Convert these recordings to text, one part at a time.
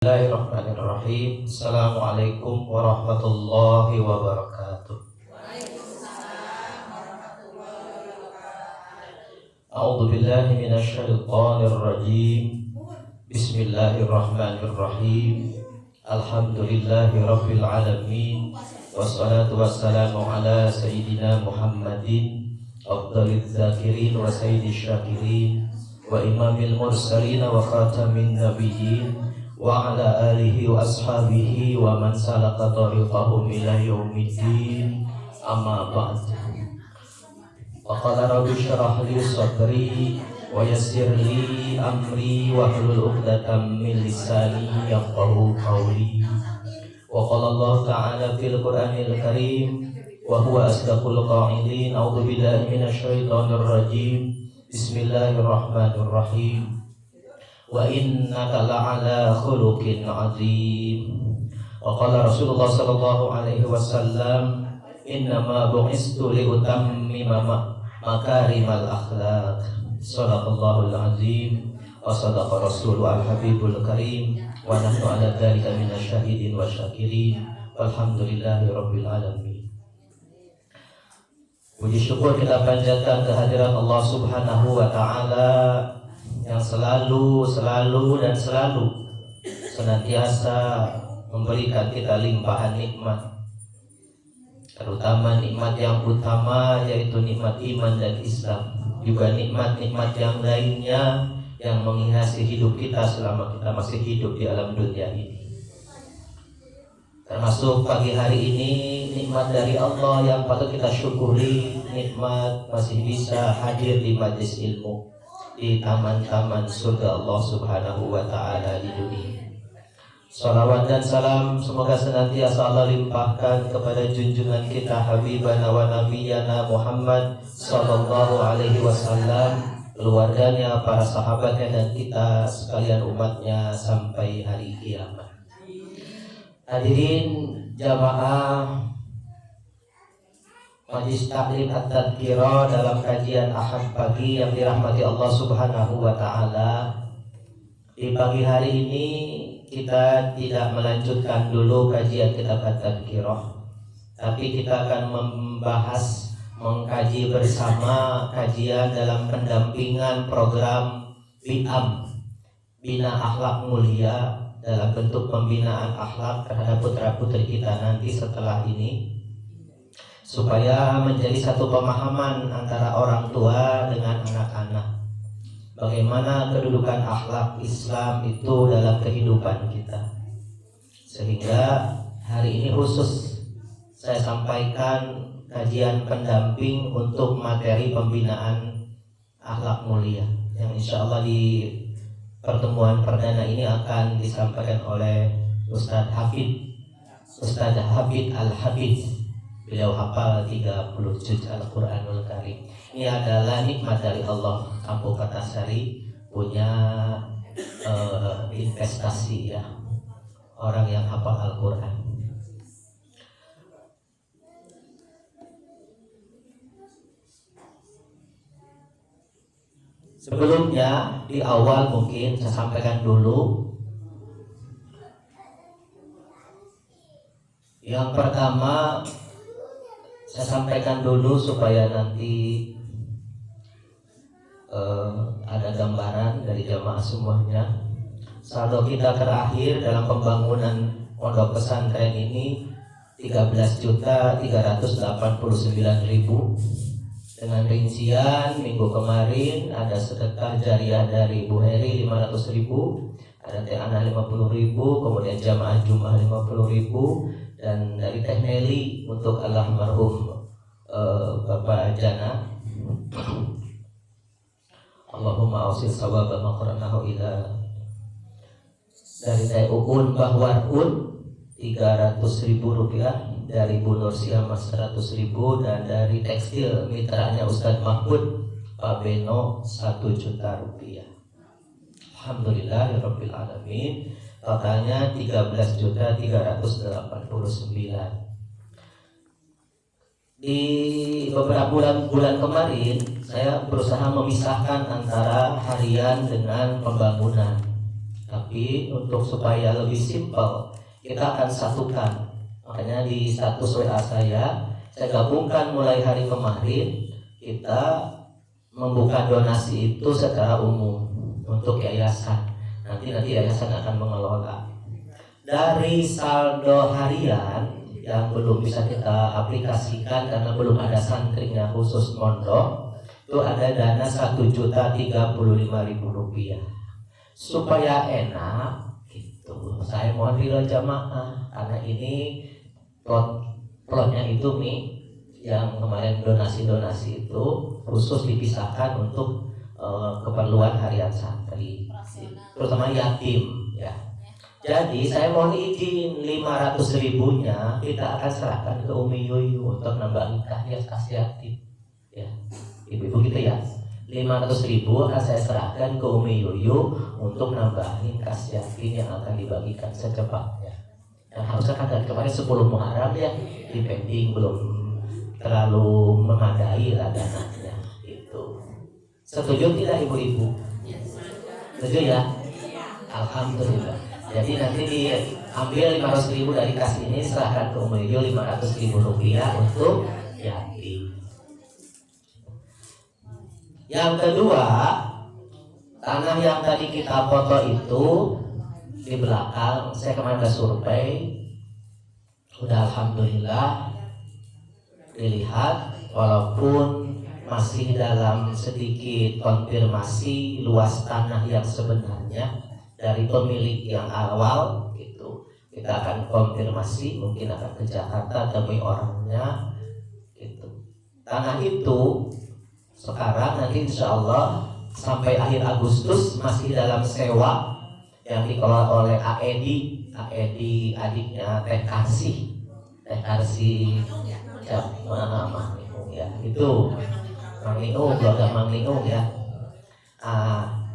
Bismillahirrahmanirrahim. Assalamualaikum warahmatullahi wabarakatuh. A'udzu billahi minasyaitonir rajim. Bismillahirrahmanirrahim. Alhamdulillahi rabbil alamin. Wassalatu wassalamu ala sayyidina Muhammadin afdaliz zakirin wa sayyidish syakirin wa imamil mursalin wa khatamin nabiyyin wa ala alihi wa ashabihi wa man salaka tariqahum ila yaumiddin, amma ba'd. Wa qala rabbi shrah li sadri wa yassir li amri wa hlul 'uqdatam min lisani yafqahu qawli. Wa qala Allah ta'ala fil Qur'anil Karim wa huwa asdaqul qa'ilin. A'udzu billahi minasyaitonir rajim. Bismillahirrahmanirrahim. Wa innaka la'ala khuluqin 'azim. Wa qala Rasulullah sallallahu alaihi wasallam, innama bu'istu li utammima makarimal akhlaq. Shadaqallahul azim wa sadaqa rasulul habibul karim wa nahnu ala dzalika minasyahidin wa syakirin walhamdulillahi rabbil alamin. Puji syukur kita panjatkan kehadirat Allah Subhanahu wa taala yang selalu senantiasa memberikan kita limpahan nikmat, terutama nikmat yang utama yaitu nikmat iman dan Islam, juga nikmat-nikmat yang lainnya yang menghiasi hidup kita selama kita masih hidup di alam dunia ini. Termasuk pagi hari ini nikmat dari Allah yang patut kita syukuri, nikmat masih bisa hadir di majlis ilmu, di taman-taman surga Allah Subhanahu wa ta'ala di dunia. Salawat dan salam semoga senantiasa Allah limpahkan kepada junjungan kita Habibana wa Nabiyana Muhammad sallallahu alaihi wasallam, keluarganya, para sahabatnya, dan kita sekalian umatnya sampai hari kiamat. Hadirin jamaah Majlis Taklim At-Tadhkirah dalam kajian Ahad pagi yang dirahmati Allah Subhanahu wa ta'ala. Di pagi hari ini kita tidak melanjutkan dulu kajian kitab At-Tadhkirah, tapi kita akan mengkaji bersama kajian dalam pendampingan program BIAM, Bina Akhlak Mulia, dalam bentuk pembinaan akhlak terhadap putra-putri kita nanti setelah ini, supaya menjadi satu pemahaman antara orang tua dengan anak-anak, bagaimana kedudukan akhlak Islam itu dalam kehidupan kita. Sehingga hari ini khusus saya sampaikan kajian pendamping untuk materi pembinaan akhlak mulia, yang insya Allah di pertemuan perdana ini akan disampaikan oleh Ustadz Hafid Al-Hafiz. Beliau hafal 30 juz Al-Quranul Karim. Ini adalah nikmat dari Allah. Kampung Kartasari punya investasi, ya, orang yang hafal Al-Quran. Sebelumnya di awal mungkin saya sampaikan dulu. Yang pertama saya sampaikan dulu supaya nanti ada gambaran dari jamaah semuanya. Saldo kita terakhir dalam pembangunan pondok pesantren ini 13.389.000. Dengan rincian minggu kemarin ada sedekah jariah dari Bu Heri 500.000, ada Teh Ana 50.000, kemudian jamaah Jumat 50.000, dan dari Teh Nelly untuk almarhum Bapak Jana. Allahumma ausil sawaba maqranahu ila. Dari Teh Uun Bahwarun 300.000 rupiah, dari Bu Nur Siamas 100.000, dan dari tekstil mitranya Ustadz Mahmud Pak Beno 1 juta rupiah. Alhamdulillahirabbil alamin. Totalnya 13.389. Di beberapa bulan kemarin saya berusaha memisahkan antara harian dengan pembangunan. tapi untuk supaya lebih simpel kita akan satukan. Makanya di status WA saya gabungkan mulai hari kemarin kita membuka donasi itu secara umum untuk yayasan. Nanti yayasan akan mengelola. Dari saldo harian yang belum bisa kita aplikasikan karena belum ada santrinya khusus mondok, itu ada dana Rp1.035.000. Supaya enak gitu, saya mohon ridho jamaah karena ini plotnya itu nih yang kemarin donasi itu khusus dipisahkan untuk keperluan harian santri, terutama yatim ya. Jadi saya mohon izin 500.000-nya kita akan serahkan ke Umi Yuyu untuk nambahin kas yatim ya. Ibu-ibu gitu ya. 500.000 akan saya serahkan ke Umi Yuyu untuk nambahin kas yatim yang akan dibagikan secepatnya. Yang harusnya kan dari kemarin 10 Muharram ya, dipending belum terlalu memadai lah dananya itu. Setuju tidak ibu-ibu? Setuju ya? Alhamdulillah. Jadi nanti diambil 500.000 dari kas ini, serahkan ke Umi Yuyu Rp500.000 untuk yatim. Yang kedua, tanah yang tadi kita foto itu di belakang, saya kemarin udah survei, udah alhamdulillah dilihat, walaupun masih dalam sedikit konfirmasi luas tanah yang sebenarnya dari pemilik yang awal gitu. Kita akan konfirmasi, mungkin akan ke Jakarta temui orangnya gitu. Tanah itu sekarang nanti insya Allah sampai akhir Agustus masih dalam sewa yang dikelola oleh AEDI adiknya Teh Karsih ya, ya itu Mang Niung, keluarga Mang Niung ya.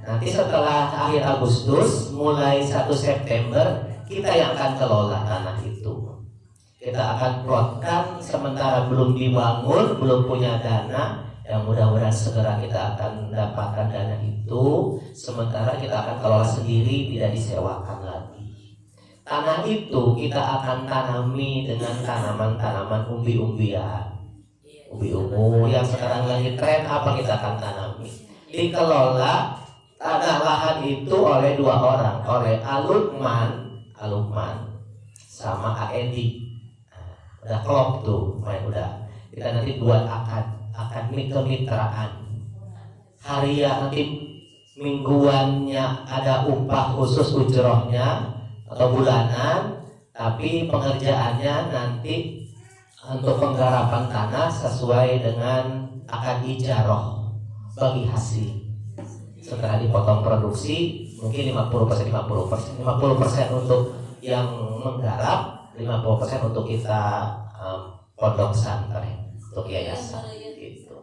Nanti setelah akhir Agustus mulai 1 September kita yang akan kelola tanah itu. Kita akan plotkan sementara belum dibangun, belum punya dana. Yang mudah-mudahan segera kita akan mendapatkan dana itu. Sementara kita akan kelola sendiri, tidak disewakan lagi. Tanah itu kita akan tanami dengan tanaman-tanaman umbi-umbian, umbi ungu yang sekarang lagi tren. Apa kita akan tanami? Dikelola tanah lahan itu oleh 2 orang, oleh Alukman sama AEDI. Udah klop tuh, udah. Kita nanti buat akan kemitraan. Harian nanti mingguannya ada upah khusus ujrohnya atau bulanan, tapi pengerjaannya nanti untuk penggarapan tanah sesuai dengan akad ijaroh bagi hasil. Setelah dipotong produksi mungkin 50% untuk yang menggarap, 50% untuk kita pondok pesantren, untuk yayasan gitu.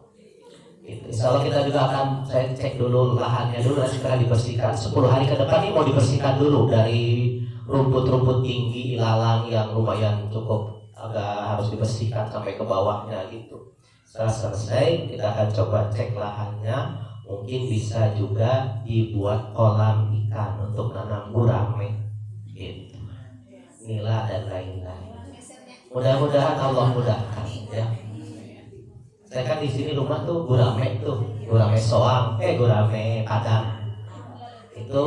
Insya Allah kita juga akan, saya cek dulu lahannya dulu, nanti setelah dibersihkan 10 hari ke depan ini mau dibersihkan dulu dari rumput-rumput tinggi ilalang yang lumayan cukup agak harus dibersihkan sampai ke bawahnya gitu. Setelah selesai kita akan coba cek lahannya, mungkin bisa juga dibuat kolam ikan untuk nanam gurame gitu, nila dan lain-lain. Mudah-mudahan Allah mudahkan ya. Saya kan di sini rumah tuh gurame soang, gurame padang itu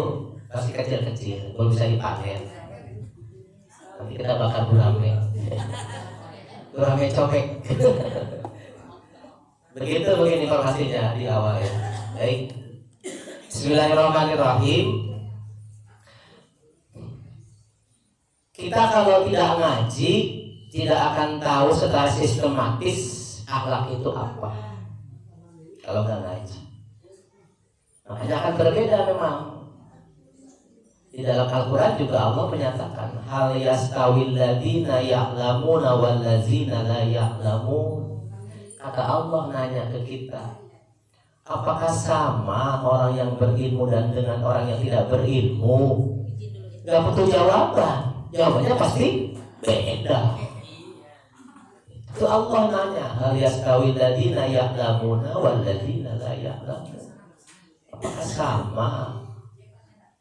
masih kecil-kecil, belum bisa dipanen. Nanti kita bakar gurame cobek. Begitu mungkin informasinya di awal ya. Baik. Bismillahirrahmanirrahim. Kita kalau tidak ngaji tidak akan tahu secara sistematis akhlak itu apa. Kalau nggak ngaji, makanya akan berbeda memang. Di dalam Al-Quran juga Allah menyatakan hal yastawil ladina ya'lamuna wal ladzina la ya'lamun. Kata Allah nanya ke kita, apakah sama orang yang berilmu dan dengan orang yang tidak berilmu? Gak butuh jawaban. Jawabannya pasti beda. Itu Allah nanya, hal yastawil ladina ya'lamuna wal ladzina la ya'lamun. Apakah sama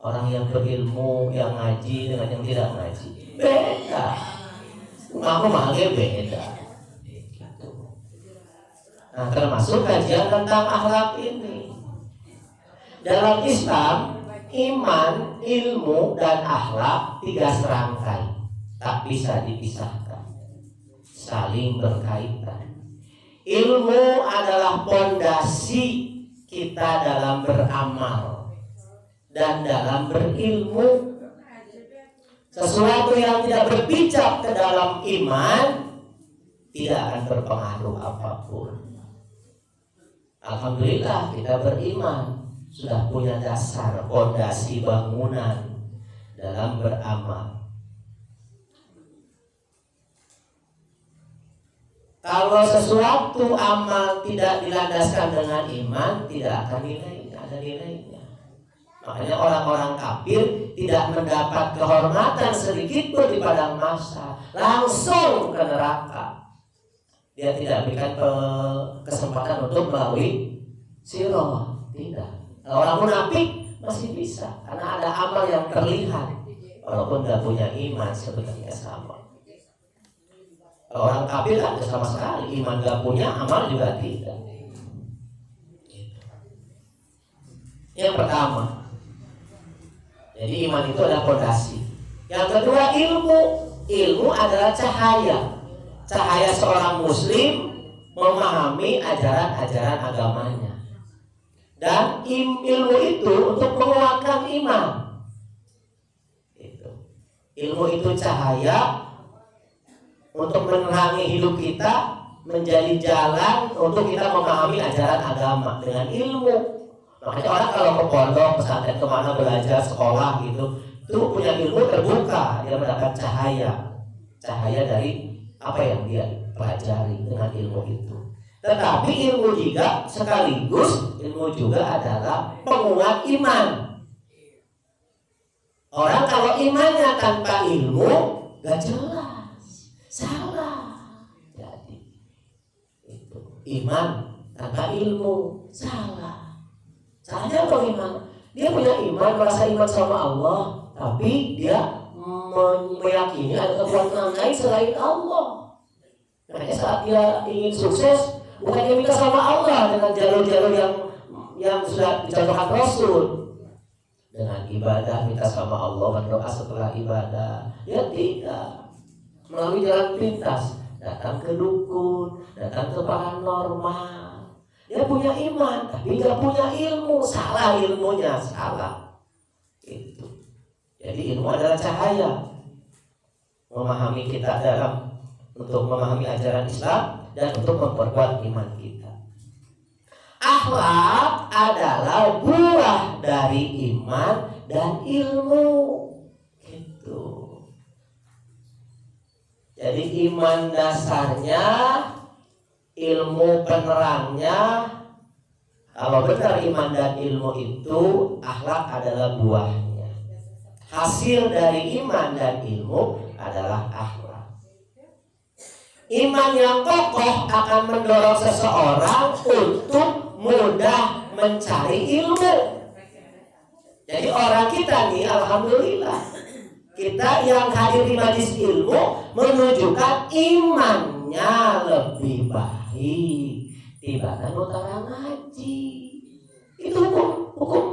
Orang yang berilmu, yang ngaji dengan yang tidak ngaji beda. Aku mahalnya beda. Nah, termasuk kajian tentang akhlak ini. Dalam Islam, iman, ilmu, dan akhlak 3 serangkai, tak bisa dipisahkan, saling berkaitan. Ilmu adalah pondasi kita dalam beramal dan dalam berilmu. Sesuatu yang tidak berpijak ke dalam iman tidak akan berpengaruh apapun. Alhamdulillah kita beriman, sudah punya dasar, pondasi bangunan dalam beramal. Kalau sesuatu amal tidak dilandaskan dengan iman, tidak akan ada nilainya. Makanya orang-orang kafir tidak mendapat kehormatan sedikit pun di padang mahsyar, langsung ke neraka. Dia tidak berikan kesempatan untuk melalui sirah, tidak. Orang munafik masih bisa, karena ada amal yang terlihat, walaupun tidak punya iman sebenarnya sama. Orang kafir kan sama sekali, iman gak punya, amal juga tidak. Yang pertama, jadi iman itu adalah fondasi. Yang kedua, ilmu. Ilmu adalah cahaya. Cahaya seorang muslim memahami ajaran-ajaran agamanya. Dan ilmu itu untuk menguatkan iman. Ilmu itu cahaya untuk menerangi hidup kita, menjadi jalan untuk kita memahami ajaran agama dengan ilmu. Makanya orang kalau ke pondok, pesantren, kemana belajar, sekolah gitu, itu punya ilmu terbuka, dia mendapat cahaya dari apa yang dia pelajari dengan ilmu itu. Tetapi ilmu juga sekaligus, ilmu juga adalah penguat iman. Orang kalau imannya tanpa ilmu, gak jelas, salah. Jadi itu iman tanpa ilmu, salah. Salahnya bagaimana? Dia punya iman, merasa iman sama Allah, tapi dia meyakini ada kekuatan lain selain Allah. Makanya saat dia ingin sukses, bukan dia minta sama Allah dengan jalur-jalur yang sudah dicontohkan Rasul. Dengan ibadah minta sama Allah, berdoa setelah ibadah. Dia tidak melalui jalan pintas, datang ke dukun, datang ke paranormal. Dia punya iman, tapi nggak punya ilmu, salah ilmunya, salah. Itu. Jadi ilmu adalah cahaya memahami kita untuk memahami ajaran Islam dan untuk memperkuat iman kita. Akhlak adalah buah dari iman dan ilmu. Gitu. Jadi iman dasarnya, ilmu penerangnya. Kalau benar iman dan ilmu itu, akhlak adalah buahnya. Hasil dari iman dan ilmu adalah akhlak. Iman yang kokoh akan mendorong seseorang untuk mudah mencari ilmu. Jadi orang kita nih, alhamdulillah, kita yang hadir di majelis ilmu menunjukkan imannya lebih baik dibanding orang ngaji. Itu hukum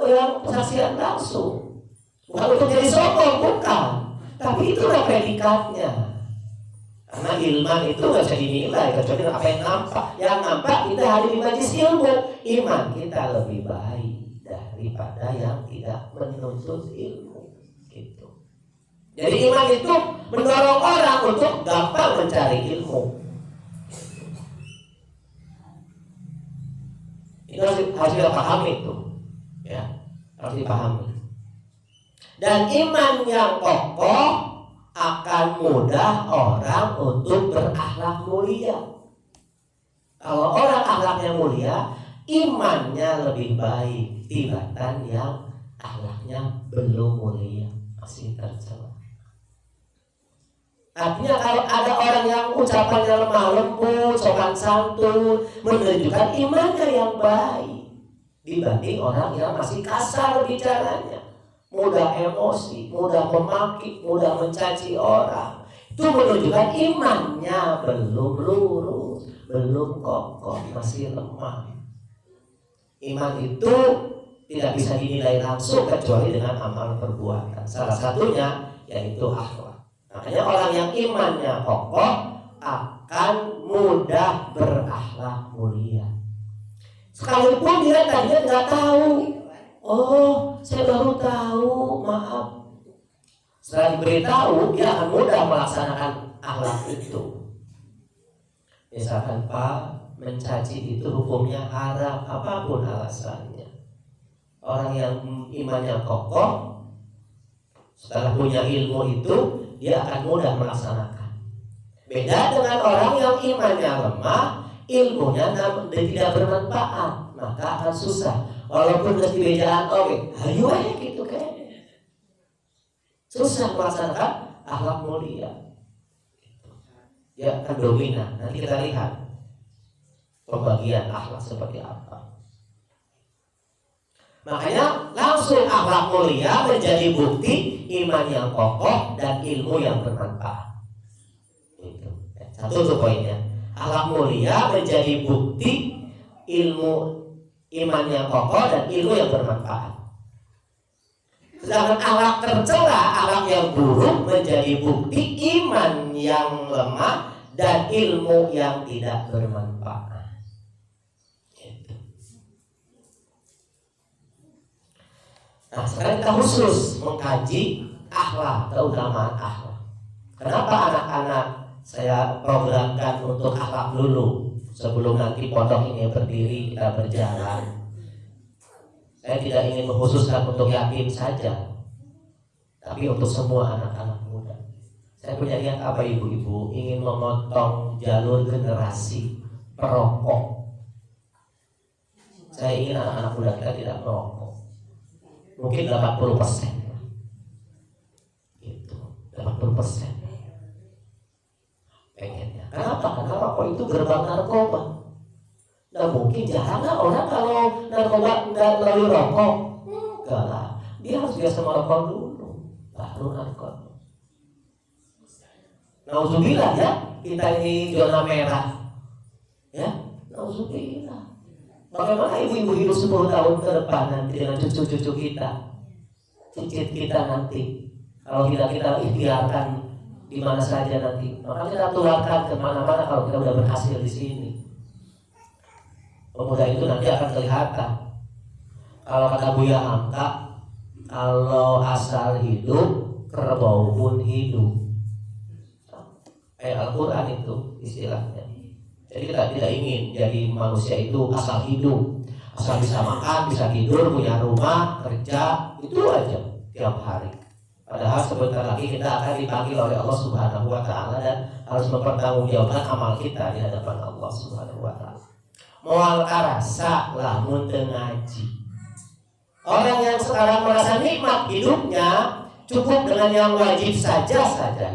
yang kesaksian langsung. Bukan untuk jadi sombong, bukan. Tapi itulah predikatnya. Karena ilman itu gak bisa dinilai kecuali apa yang nampak. Yang nampak kita hadir di majelis ilmu, iman kita lebih baik daripada yang tidak menuntut ilmu. Gitu. Jadi iman itu mendorong orang untuk gampang mencari ilmu. Itu harus kita pahami itu. Ya, harus dipahami. Dan iman yang kokoh akan mudah orang untuk berakhlak mulia. Kalau orang akhlaknya mulia, imannya lebih baik dibanding yang akhlaknya belum mulia, masih tercela. Artinya kalau ada orang yang ucapannya lemah lembut, sopan santun, menunjukkan imannya yang baik. dibanding orang yang masih kasar bicaranya, mudah emosi, mudah memaki, mudah mencaci orang. Itu menunjukkan imannya belum lurus, belum kokoh, masih lemah. Iman itu tidak bisa dinilai langsung kecuali dengan amal perbuatan. Salah satunya yaitu akhlak. Makanya orang yang imannya kokoh akan mudah berakhlak mulia. Sekalipun dia tadinya nggak tahu, oh saya baru tahu, maaf. Setelah diberitahu, dia akan mudah melaksanakan akhlak itu. Misalkan Pak, mencaci itu hukumnya haram, apapun alasannya. Orang yang imannya kokoh, setelah punya ilmu itu, dia akan mudah melaksanakan. Beda dengan orang yang imannya lemah, ilmunya tidak bermanfaat, maka akan susah. Walaupun udah dibejaan, oke, ayo aja gitu kayaknya. Susah melaksanakan akhlak mulia. Ya akan dominan. Nanti kita lihat pembagian akhlak seperti apa. Makanya langsung akhlak mulia menjadi bukti iman yang kokoh dan ilmu yang bermanfaat. Itu. Satu tuh poinnya. Akhlak mulia menjadi bukti ilmu iman yang kokoh dan ilmu yang bermanfaat. Sedangkan akhlak tercela, akhlak yang buruk menjadi bukti iman yang lemah dan ilmu yang tidak bermanfaat. Nah, sekarang kita khusus mengkaji akhlak, keutamaan akhlak. Kenapa anak-anak saya programkan untuk akhlak dulu sebelum nanti pondok ini berdiri, kita berjalan. Saya tidak ingin mengkhususkan untuk yatim saja, tapi untuk semua anak-anak muda. Saya punya niat apa ibu-ibu? Ingin memotong jalur generasi perokok. Saya ingin anak-anak muda kita tidak merokok. Mungkin 80%. Itu 80%. Pengennya. Kenapa? Karena rokok itu gerbang narkoba. Nah mungkin jarang lah orang kalau narkoba nggak melalui rokok. Enggak lah. Dia harus biasa merokok dulu, baru narkoba. Nauzubillah ya, kita ini zona merah. Ya, nauzubillah. Bagaimana ibu-ibu hidup 10 tahun ke depan nanti dengan cucu-cucu kita, cicit kita nanti, kalau tidak kita ikhtiarkan di mana saja nanti, maka kita tularkan kemana-mana kalau kita sudah berhasil di sini. Pemuda itu nanti akan kelihatan. Kalau kata Buya Hamka, kalau asal hidup, kerbau pun hidup. Al-Quran itu istilahnya. Jadi kita tidak ingin jadi manusia itu asal hidup, asal bisa makan, bisa tidur, punya rumah, kerja, itu aja tiap hari. Padahal sebentar lagi kita akan dipanggil oleh Allah Subhanahu wa Ta'ala dan harus mempertanggungjawabkan amal kita di hadapan Allah Subhanahu wa Ta'ala. Moal karasa lamun teu ngaji. Orang yang sekarang merasa nikmat hidupnya cukup dengan yang wajib saja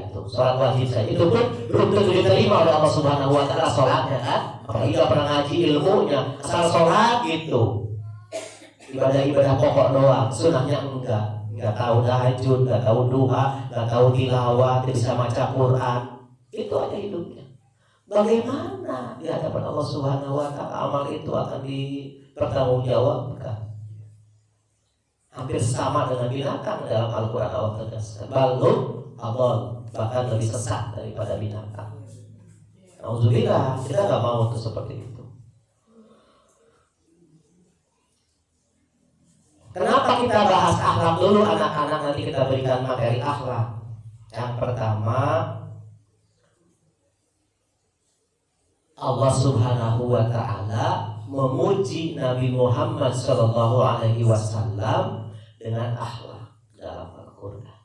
itu. Sholat wajib saja itu pun belum tentu diterima oleh Allah Subhanahu wa Ta'ala sholatnya kan. Apalagi nggak pernah ngaji ilmunya, asal sholat gitu. Ibadah-ibadah pokok doang, sunnahnya enggak tahu tahajud, enggak tahu duha, enggak tahu tilawah, tidak bisa baca Quran. Itu aja hidupnya. Bagaimana di hadapan Allah Subhanahu wa Ta'ala amal itu akan dipertanggungjawabkan? Hampir sama dengan binatang dalam Al-Quran Allah tegaskan. Balhum adall, bahkan lebih sesat daripada binatang. Alhamdulillah, kita nggak mau itu seperti itu. Kenapa kita bahas akhlak dulu anak-anak, nanti kita berikan materi akhlak. Yang pertama, Allah Subhanahu wa Ta'ala memuji Nabi Muhammad Sallallahu Alaihi Wasallam dengan akhlak dalam Al-Quran.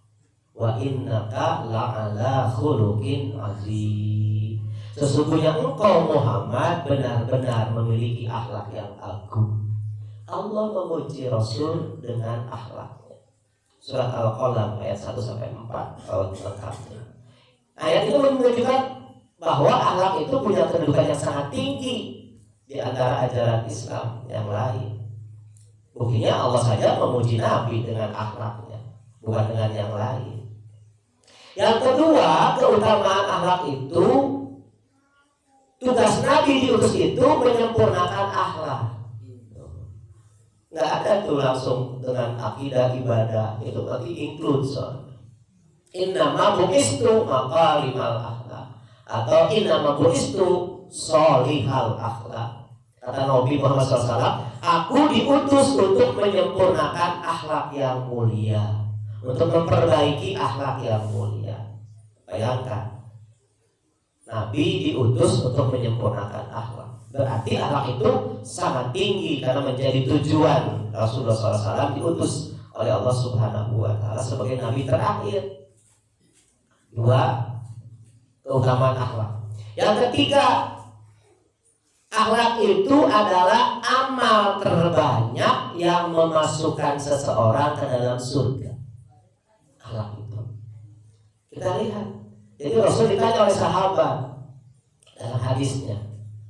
Wa innaka la'ala khuluqin azim. Sesungguhnya engkau Muhammad benar-benar memiliki akhlak yang agung. Allah memuji Rasul dengan akhlaknya. Surat Al-Qalam ayat 1-4 kalau lengkapnya. Ayat itu menunjukkan bahwa akhlak itu punya kedudukan yang sangat tinggi di antara ajaran Islam yang lain. Buktinya Allah saja memuji Nabi dengan akhlaknya, bukan dengan yang lain. Yang kedua, keutamaan akhlak itu, tugas Nabi diutus itu menyempurnakan akhlak. Nggak ada tuh langsung dengan akidah ibadah, itu berarti include. Innama bu'istu maqalimal akhlak, atau innama bu'istu solihal akhlak. Kata Nabi Muhammad SAW, aku diutus untuk menyempurnakan akhlak yang mulia, untuk memperbaiki akhlak yang mulia. Bayangkan, Nabi diutus untuk menyempurnakan akhlak. Berarti akhlak itu sangat tinggi karena menjadi tujuan Rasulullah SAW diutus oleh Allah Subhanahu wa Ta'ala sebagai Nabi terakhir. Dua, keutamaan akhlak. Yang ketiga, akhlak itu adalah amal terbanyak yang memasukkan seseorang ke dalam surga. Akhlak itu. Kita lihat. Jadi Rasul ditanya oleh sahabat dalam hadisnya,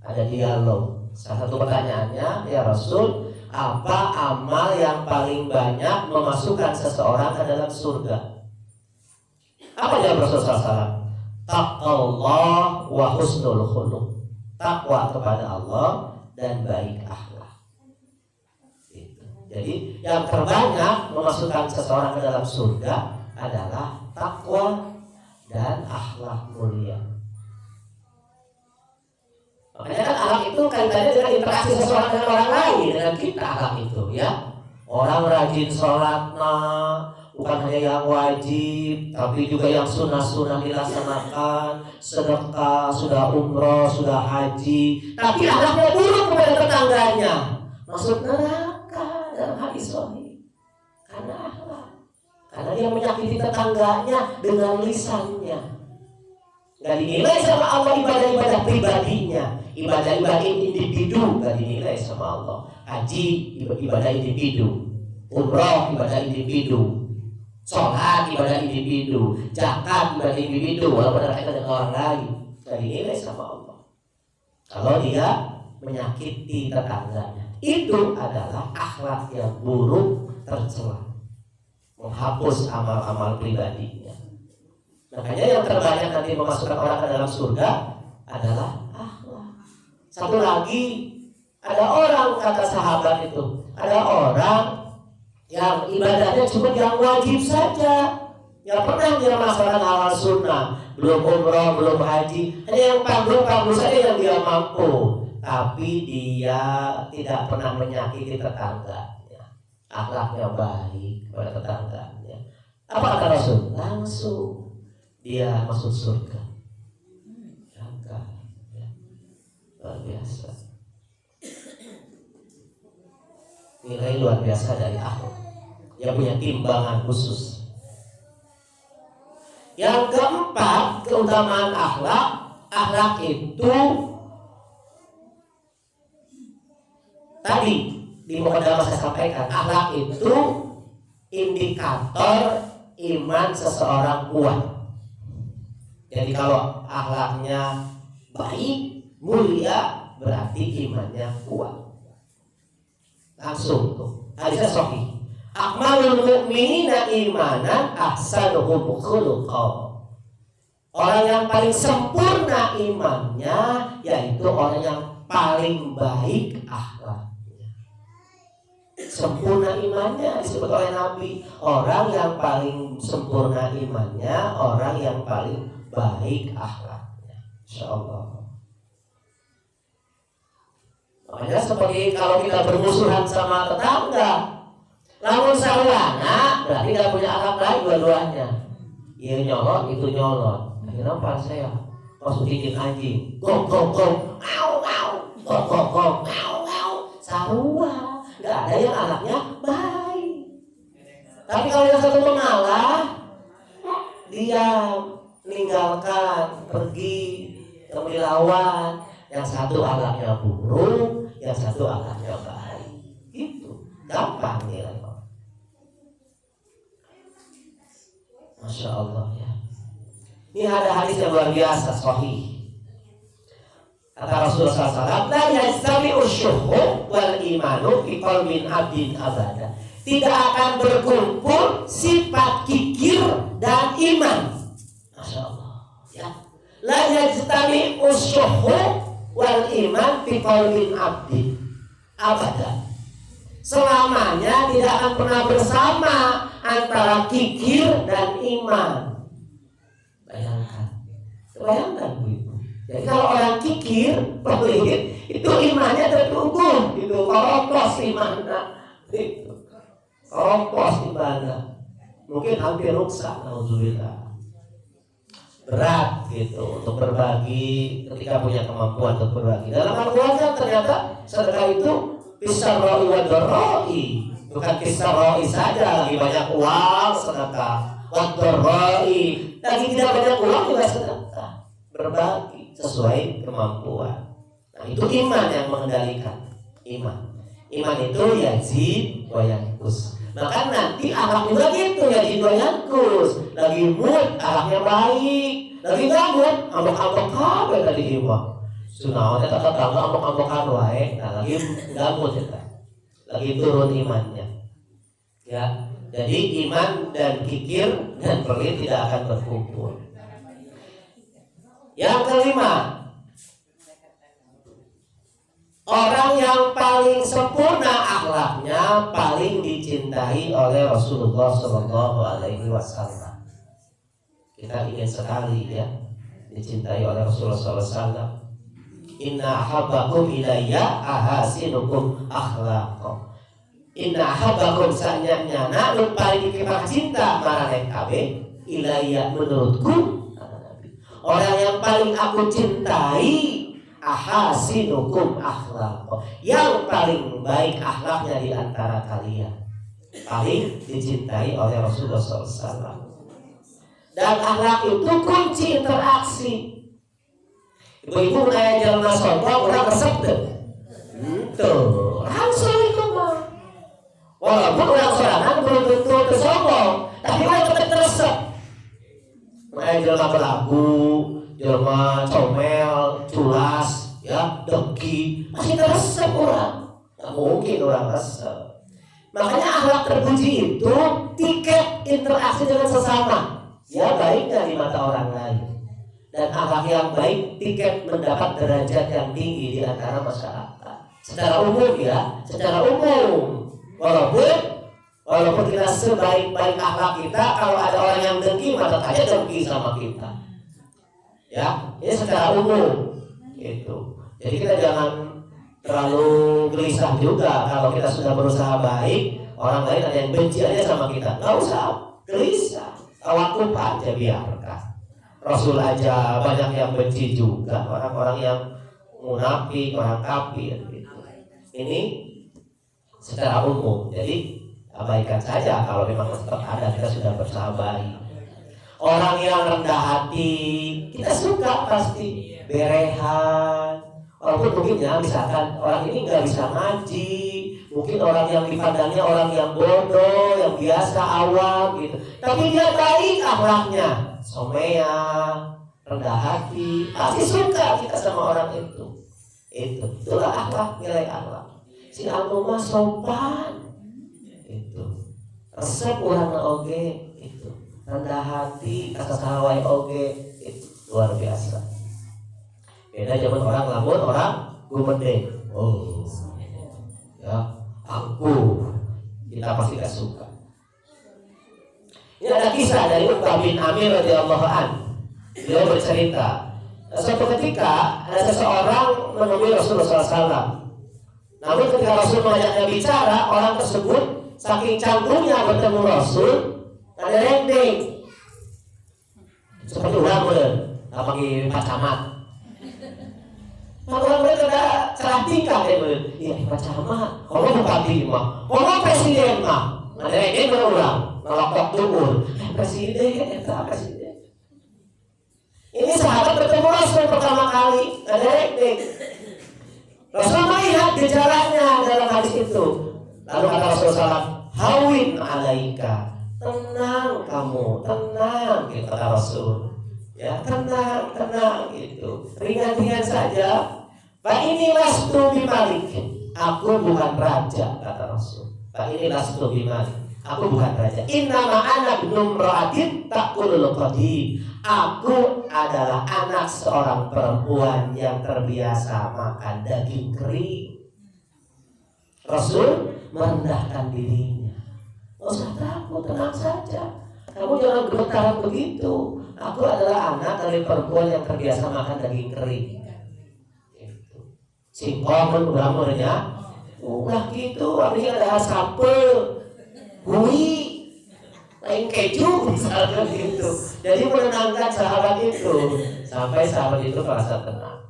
ada dialog. Salah satu pertanyaannya, ya Rasul, apa amal yang paling banyak memasukkan seseorang ke dalam surga? Apa jawab Rasul SAW? Taqwallah wa husnul khuluq. Takwa kepada Allah dan baik akhlak. Jadi yang terbanyak memasukkan seseorang ke dalam surga adalah takwa dan akhlak mulia. Makanya kan akhlak itu kaitannya dengan interaksi seseorang dengan orang lain, dengan kita akhlak itu, ya. Orang rajin sholat, bukan hanya yang wajib, tapi juga yang sunnah-sunnah dilaksanakan, sedekah, sudah umroh, sudah haji, tapi akhlaknya buruk kepada tetangganya, masuk neraka dalam hadis sahih. Karena akhlak, karena dia menyakiti tetangganya dengan lisannya. Gak dinilai sama Allah ibadah-ibadah pribadinya, ibadah-ibadah individu gak dinilai sama Allah. Haji ibadah individu, umroh ibadah individu, sholat ibadah individu, zakat ibadah individu, walaupun ada kaitan dengan orang lain, gak dinilai sama Allah. Kalau dia menyakiti tetangganya, itu adalah akhlak yang buruk tercela, menghapus amal-amal pribadinya. Makanya yang terbanyak nanti memasukkan orang ke dalam surga adalah akhlak. Satu lagi, ada orang, kata sahabat itu, ada orang yang ibadahnya cuma yang wajib saja, yang pernah dia melaksanakan hal sunnah, belum umroh, belum haji, hanya yang fardu saja yang dia mampu, tapi dia tidak pernah menyakiti tetangganya, akhlaknya baik kepada tetangganya. Apa kata Rasul? Langsung dia masuk surga. Luar biasa. Nilai luar biasa dari akhlak yang punya timbangan khusus. Yang keempat, keutamaan akhlak. Akhlak itu tadi di mukadimah saya sampaikan, akhlak itu indikator iman seseorang kuat. Jadi kalau akhlaknya baik, mulia, berarti imannya kuat. Langsung tuh hadisnya sahih. Akmalul mu'minina imanan ahsanuhum khuluqa. Orang yang paling sempurna imannya yaitu orang yang paling baik akhlaknya. Sempurna imannya disebut oleh Nabi, orang yang paling sempurna imannya, orang yang paling baik akhlaknya. Insyaallah. Makanya seperti kalau kita bermusuhan sama tetangga, lamun sarwana berarti gak punya akhlak baik dua-duanya. Iya nyolot, itu nyolot. Akhirnya apa saya? Masuk bikin anjing. Gong gong gong, au au, gong gong gong, au au. Sarua, gak ada yang akhlaknya baik. Tapi kalau yang satu mengalah, dia meninggalkan, pergi, kemudian lawan. Yang satu akhlaknya buruk, yang satu akhlaknya baik. Itu gampang nilai. Masya Allah ya. Ini ada hadis yang luar biasa, sahih. Kata Rasulullah SAW, la yajtami'u syuhu wal imanu fi qalbin abdin abada. Tidak akan berkumpul sifat kikir dan iman. Masya Allah. Ya. La yajtami'u syuhu wal iman fi qalbin abdin abada. Selamanya tidak akan pernah bersama antara kikir dan iman. Bayangkan Bu. Jadi kalau orang kikir, pelit, itu imannya terganggu, itu koropos imannya, itu koropos imannya, mungkin hampir rusak, alhamdulillah. Berat gitu untuk berbagi ketika punya kemampuan untuk berbagi. Dalam Al-Quran ternyata sedekah itu fisarroi wa dharroi, bukan fisarroi saja, lagi banyak uang sedekah, wa dharroi, lagi tidak banyak uang juga sedekah, berbagi sesuai kemampuan. Nah, itu iman yang mengendalikan. Iman itu yazid wa yanqus. Maka nanti akhlak juga gitu, yazid wa yanqus. Lagi mood akhlaknya baik, lagi enggak mood ambek-ambek kabeh tadi iman. Sunawane tetap ambek-ambekan wae. Nah, lagi enggak mood eta. Lagi turun imannya. Ya. Jadi iman dan kikir dan pelit tidak akan berkumpul. Yang kelima, orang yang paling sempurna akhlaknya paling dicintai oleh Rasulullah SAW. Kita ingin sekali ya dicintai oleh Rasulullah SAW. Inna ahabbakum ilayya ahasinukum akhlaqo. Inna ahabbakum sa'nyanya nak paling dikira cinta marane kabeh ilayya menurutku. Orang yang paling aku cintai ahasinukum akhlaq, yang paling baik akhlaknya di antara kalian, paling dicintai oleh Rasulullah SAW. Dan akhlak itu kunci interaksi. Ibu-ibu kayak jalan sombong, orang resep tuh, langsung itu mah. Walaupun orang sorangan belum tentu tersombong, tapi orang tetap teresep. Makanya jelma belagu, jelma comel, culas, ya, dengki, masih teresep orang. Gak mungkin orang resep. Makanya akhlak terpuji itu tiket interaksi dengan sesama, ya baiknya di mata orang lain. Dan akhlak yang baik tiket mendapat derajat yang tinggi di antara masyarakat. Secara umum ya, secara umum. Walaupun kita sebaik-baik akhlak kita, kalau ada orang yang dengki, maka aja dengki sama kita. Ya, ini secara umum. Gitu. Jadi kita jangan terlalu gelisah juga kalau kita sudah berusaha baik, orang lain ada yang benci aja sama kita. Nggak usah gelisah, tawakuf aja biarkan. Rasul aja banyak yang benci juga, orang-orang yang munafik, orang kafir. Gitu. Ini secara umum. Jadi abaikan saja kalau memang tetap ada, kita sudah berusaha baik. Orang yang rendah hati kita suka pasti, berehan. Walaupun mungkin ya misalkan orang ini nggak bisa ngaji, mungkin orang yang dipandangnya orang yang bodoh, yang biasa awam gitu, tapi dia baik akhlaknya, somea, rendah hati, pasti suka kita sama orang itu. Itulah akhlak, nilai akhlak. Si alumah sopan. Resep orang oge itu rendah hati, kata sahawai oge itu luar biasa. Beda zaman orang lamun orang gumede. Oh, ya aku kita pasti gak suka. Ini ada kisah dari Uqbah bin Amir radhiyallahu anhu. Beliau bercerita, suatu ketika ada seseorang menemui Rasulullah SAW. Namun ketika Rasul mengajaknya bicara, orang tersebut saking canggungnya bertemu Rasul, ada rendeng. Seperti orang bener, nggak pakai Pak Camat. Orang bener ada cerah tingkah ya bener. Iya Pak Camat, kalau bupati mah, kalau presiden mah, ada rendeng berulang, ngelokok tukur. Presiden, eta presiden. Ini sahabat bertemu Rasul pertama kali, ada rendeng. Rasul melihat gejalanya dalam hadis itu. Lalu kata Rasulullah, hawin alaika, tenang kamu, tenang, gitu kata Rasul. Ya tenang gitu, ringan-ringan saja. Fa ini lastu bimalik. Aku bukan raja, kata Rasul. Fa ini lastu bimalik. Aku bukan raja. Innama ana ibnu imra'atin taqulul qadim. Aku adalah anak seorang perempuan yang terbiasa makan daging kering. Rasul merendahkan dirinya. Nggak usah takut, tenang saja. Kamu jangan gemetaran begitu. Aku adalah anak dari perempuan yang terbiasa makan daging kering. Singkong beramurnya, ulah gitu. Artinya ada sampel, hui, lain keju misalnya gitu. Jadi menenangkan sahabat itu sampai sahabat itu merasa tenang.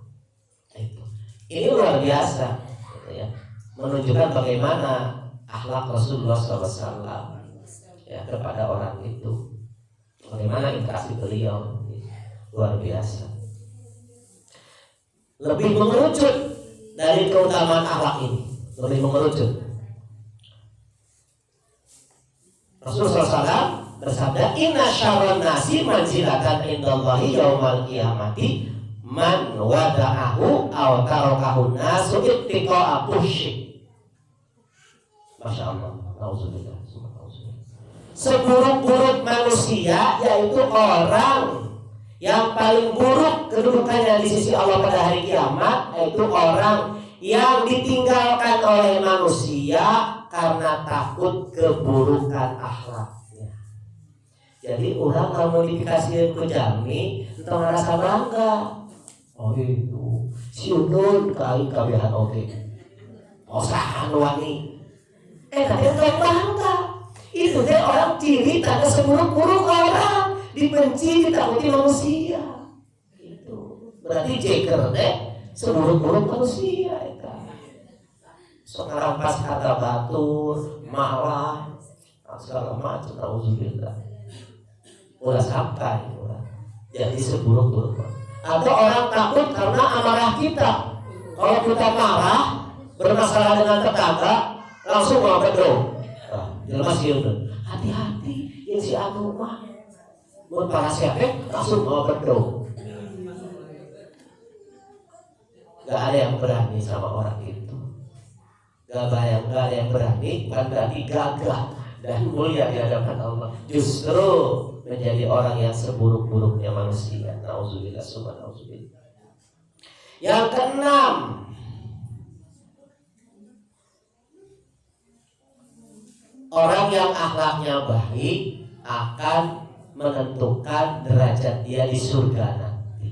Ini luar biasa, gitu ya. Menunjukkan bagaimana akhlak Rasulullah SAW ya, kepada orang itu. Bagaimana interaksi beliau luar biasa. Lebih mengerucut dari keutamaan akhlak ini, lebih mengerucut. Rasulullah SAW bersabda, Inna syarran nasi manzilatan indallahi yaumal qiyamati man wada'ahu aw tarakahu nasu ittiqa'a pusyik. Masya Allah. Nauzubillah. Seburuk-buruk manusia yaitu orang yang paling buruk kedudukannya di sisi Allah pada hari kiamat, yaitu orang yang ditinggalkan oleh manusia karena takut keburukan akhlaknya. Jadi orang kalau dikasih ke jami, entah merasa bangga. Oh itu si Udun kali kabehan oke. Osahan wangi. Katanya entah bangga. Itu teh orang ciri tanda seburuk-buruk orang, dibenci, ditakuti manusia. Itu berarti jeker teh seburuk-buruk manusia eta. Sok ngarampas harta batur, malah segala macam, nauzubillah. Ulah sampai ulah jadi seburuk-buruk. Atau orang takut karena amarah kita. Kalau kita marah bermasalah dengan tetangga, langsung mau berdoa. Jelas ya udah. Hati-hati yang si anu mah. Mun para siapa langsung mau berdoa. Gak ada yang berani sama orang itu. Gak ada yang berani, bukan berarti gagah dan mulia di hadapan Allah. Justru menjadi orang yang seburuk-buruknya manusia. Nauzubillah, subhanallah. Yang keenam, orang yang akhlaknya baik akan menentukan derajat dia di surga nanti.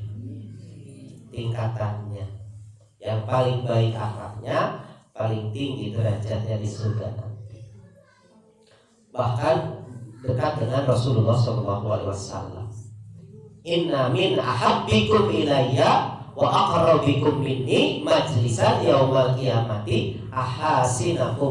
Tingkatannya. Yang paling baik akhlaknya, paling tinggi derajatnya di surga nanti. Bahkan dekat dengan Rasulullah SAW. Inna min ahabbikum ilayya wa aqrabikum minni majlisan yaumal qiyamati ahasinakum